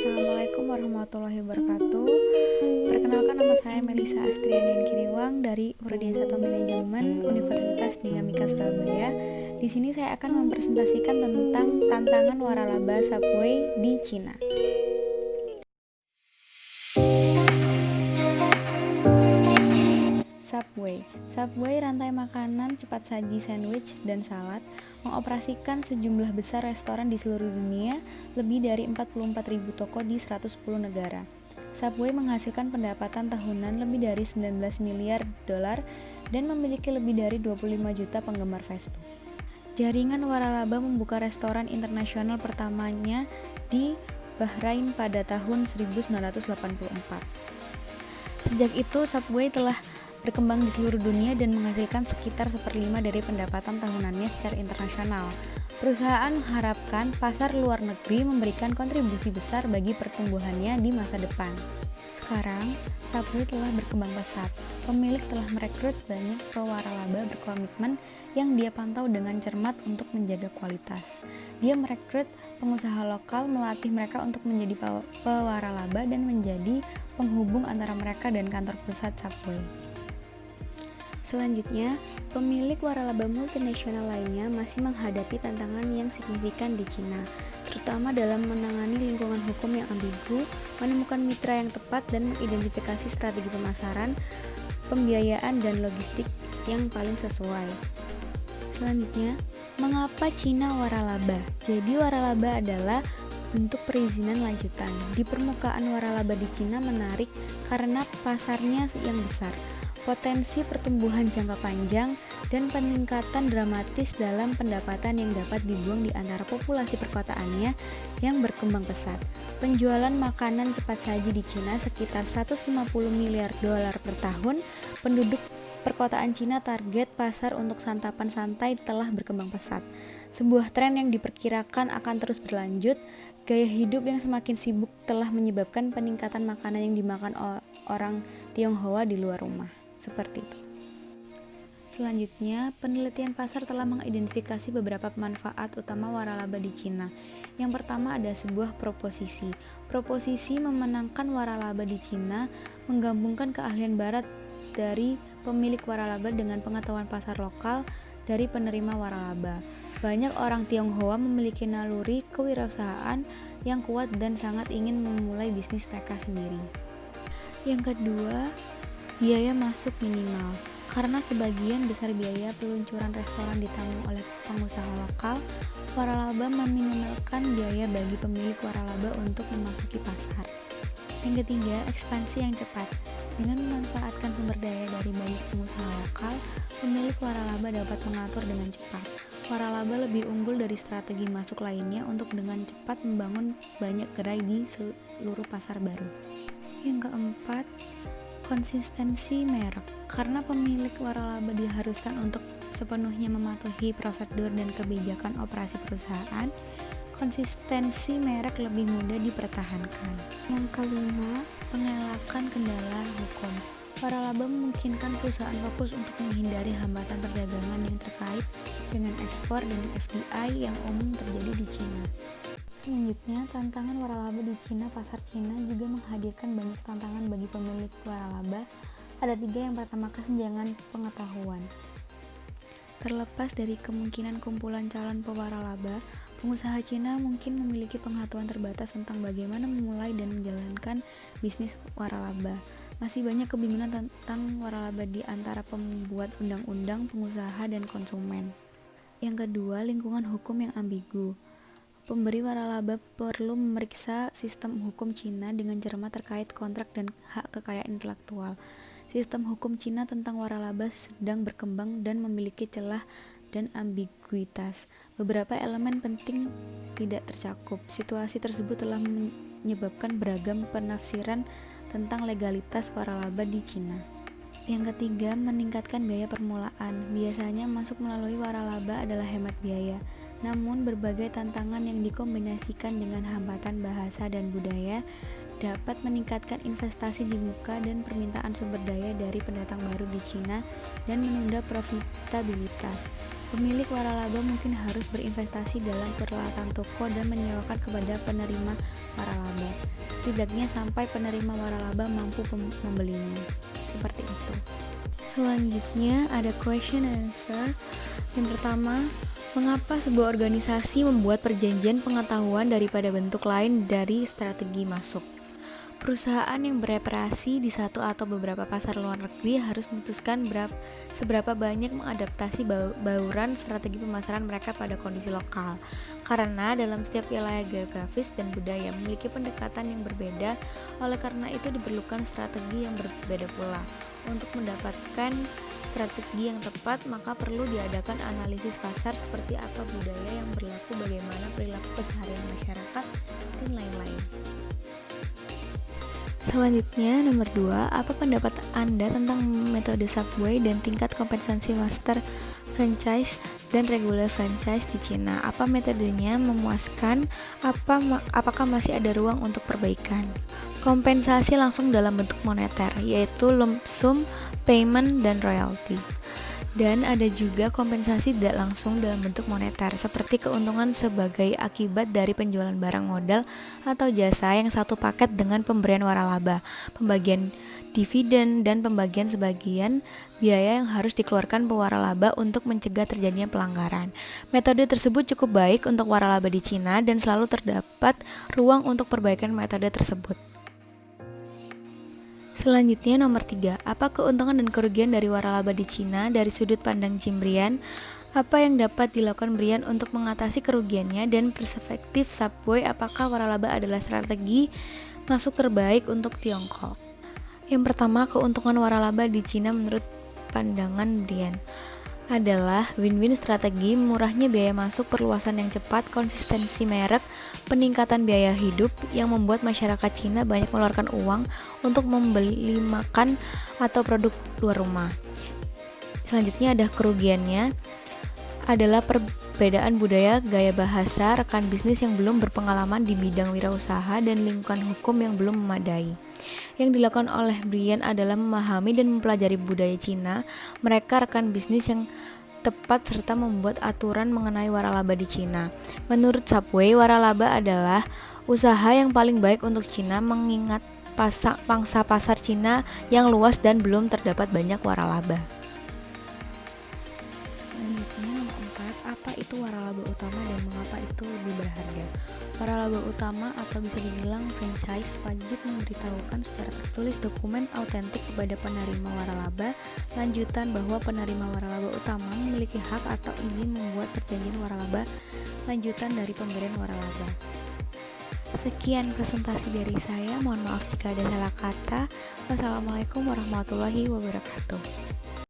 Assalamualaikum warahmatullahi wabarakatuh. Perkenalkan, nama saya Melisa Astrianian Kiriwang dari Prodi S1 Manajemen Universitas Dinamika Surabaya. Di sini saya akan mempresentasikan tentang tantangan waralaba Subway di Cina. Subway rantai makanan cepat saji sandwich dan salad mengoperasikan sejumlah besar restoran di seluruh dunia, lebih dari 44.000 toko di 110 negara. Subway menghasilkan pendapatan tahunan lebih dari 19 miliar dolar dan memiliki lebih dari 25 juta penggemar Facebook. Jaringan waralaba membuka restoran internasional pertamanya di Bahrain pada tahun 1984. Sejak itu, Subway telah berkembang di seluruh dunia dan menghasilkan sekitar 1/5 dari pendapatan tahunannya secara internasional. Perusahaan mengharapkan pasar luar negeri memberikan kontribusi besar bagi pertumbuhannya di masa depan. Sekarang, Subway telah berkembang pesat. Pemilik telah merekrut banyak pewaralaba berkomitmen yang dia pantau dengan cermat untuk menjaga kualitas. Dia merekrut pengusaha lokal, melatih mereka untuk menjadi pewaralaba dan menjadi penghubung antara mereka dan kantor pusat Subway. Selanjutnya, pemilik waralaba multinasional lainnya masih menghadapi tantangan yang signifikan di Cina, terutama dalam menangani lingkungan hukum yang ambigu, menemukan mitra yang tepat, dan mengidentifikasi strategi pemasaran, pembiayaan, dan logistik yang paling sesuai. Selanjutnya, mengapa Cina waralaba? Jadi waralaba adalah bentuk perizinan lanjutan. Di permukaan waralaba di Cina menarik karena pasarnya yang besar, potensi pertumbuhan jangka panjang, dan peningkatan dramatis dalam pendapatan yang dapat dibuang di antara populasi perkotaannya yang berkembang pesat. Penjualan makanan cepat saji di Cina sekitar 150 miliar dolar per tahun. Penduduk perkotaan Cina target pasar untuk santapan santai telah berkembang pesat. Sebuah tren yang diperkirakan akan terus berlanjut. Gaya hidup yang semakin sibuk telah menyebabkan peningkatan makanan yang dimakan orang Tionghoa di luar rumah. Seperti itu. Selanjutnya, penelitian pasar telah mengidentifikasi beberapa manfaat utama waralaba di Cina. Yang pertama ada sebuah proposisi. Proposisi memenangkan waralaba di Cina menggabungkan keahlian barat dari pemilik waralaba dengan pengetahuan pasar lokal dari penerima waralaba. Banyak orang Tionghoa memiliki naluri kewirausahaan yang kuat dan sangat ingin memulai bisnis mereka sendiri. Yang kedua, biaya masuk minimal. Karena sebagian besar biaya peluncuran restoran ditanggung oleh pengusaha lokal, waralaba meminimalkan biaya bagi pemilik waralaba untuk memasuki pasar. Yang ketiga, ekspansi yang cepat. Dengan memanfaatkan sumber daya dari banyak pengusaha lokal, pemilik waralaba dapat mengatur dengan cepat. Waralaba lebih unggul dari strategi masuk lainnya untuk dengan cepat membangun banyak gerai di seluruh pasar baru. Yang keempat, konsistensi merek. Karena pemilik waralaba diharuskan untuk sepenuhnya mematuhi prosedur dan kebijakan operasi perusahaan, konsistensi merek lebih mudah dipertahankan. Yang kelima, pengelakan kendala hukum. Waralaba memungkinkan perusahaan fokus untuk menghindari hambatan perdagangan yang terkait dengan ekspor dan FDI yang umum terjadi di Cina. Selanjutnya, tantangan waralaba di Cina. Pasar Cina juga menghadirkan banyak tantangan bagi pemilik waralaba. Ada 3. Yang pertama, kesenjangan pengetahuan. Terlepas dari kemungkinan kumpulan calon pewaralaba, pengusaha Cina mungkin memiliki pengetahuan terbatas tentang bagaimana memulai dan menjalankan bisnis waralaba. Masih banyak kebingungan tentang waralaba di antara pembuat undang-undang, pengusaha, dan konsumen. Yang kedua, lingkungan hukum yang ambigu. Pemberi waralaba perlu memeriksa sistem hukum Cina dengan cermat terkait kontrak dan hak kekayaan intelektual. Sistem hukum Cina tentang waralaba sedang berkembang dan memiliki celah dan ambiguitas. Beberapa elemen penting tidak tercakup. Situasi tersebut telah menyebabkan beragam penafsiran tentang legalitas waralaba di Cina. Yang ketiga, meningkatkan biaya permulaan. Biasanya masuk melalui waralaba adalah hemat biaya. Namun berbagai tantangan yang dikombinasikan dengan hambatan bahasa dan budaya dapat meningkatkan investasi di muka dan permintaan sumber daya dari pendatang baru di Cina dan menunda profitabilitas. Pemilik waralaba mungkin harus berinvestasi dalam peralatan toko dan menyewakan kepada penerima waralaba, setidaknya sampai penerima waralaba mampu membelinya. Seperti itu. Selanjutnya ada question and answer. Yang pertama, mengapa sebuah organisasi membuat perjanjian pengetahuan daripada bentuk lain dari strategi masuk? Perusahaan yang beroperasi di satu atau beberapa pasar luar negeri harus memutuskan seberapa banyak mengadaptasi bauran strategi pemasaran mereka pada kondisi lokal. Karena dalam setiap wilayah geografis dan budaya memiliki pendekatan yang berbeda, oleh karena itu diperlukan strategi yang berbeda pula. Untuk mendapatkan strategi yang tepat, maka perlu diadakan analisis pasar seperti apa budaya yang berlaku, bagaimana perilaku keseharian masyarakat, dan lain-lain. Selanjutnya, nomor 2, apa pendapat Anda tentang metode Subway dan tingkat kompensasi master franchise dan regular franchise di Cina? Apa metodenya memuaskan? Apakah masih ada ruang untuk perbaikan? Kompensasi langsung dalam bentuk moneter, yaitu lump sum payment dan royalty. Dan ada juga kompensasi tidak langsung dalam bentuk moneter, seperti keuntungan sebagai akibat dari penjualan barang modal atau jasa yang satu paket dengan pemberian waralaba, pembagian dividen, dan pembagian sebagian biaya yang harus dikeluarkan pewaralaba untuk mencegah terjadinya pelanggaran. Metode tersebut cukup baik untuk waralaba di Cina dan selalu terdapat ruang untuk perbaikan metode tersebut. Selanjutnya nomor 3, apa keuntungan dan kerugian dari waralaba di Cina dari sudut pandang Jim Brian? Apa yang dapat dilakukan Brian untuk mengatasi kerugiannya, dan perspektif Subway, apakah waralaba adalah strategi masuk terbaik untuk Tiongkok? Yang pertama, keuntungan waralaba di Cina menurut pandangan Brian adalah win-win strategi, murahnya biaya masuk, perluasan yang cepat, konsistensi merek, peningkatan biaya hidup yang membuat masyarakat Cina banyak mengeluarkan uang untuk membeli makan atau produk luar rumah. Selanjutnya ada kerugiannya adalah perbedaan budaya, gaya bahasa, rekan bisnis yang belum berpengalaman di bidang wirausaha, dan lingkungan hukum yang belum memadai. Yang dilakukan oleh Brian adalah memahami dan mempelajari budaya Cina, mereka rekan bisnis yang tepat, serta membuat aturan mengenai waralaba di Cina. Menurut Subway, waralaba adalah usaha yang paling baik untuk Cina mengingat pangsa pasar Cina yang luas dan belum terdapat banyak waralaba. Selanjutnya nomor 4, apa itu waralaba utama dan mengapa itu lebih berharga? Waralaba utama atau bisa dibilang franchise wajib memberitahukan secara tertulis dokumen autentik kepada penerima waralaba lanjutan bahwa penerima waralaba utama memiliki hak atau izin membuat perjanjian waralaba lanjutan dari pemberian waralaba. Sekian presentasi dari saya, mohon maaf jika ada salah kata. Wassalamualaikum warahmatullahi wabarakatuh.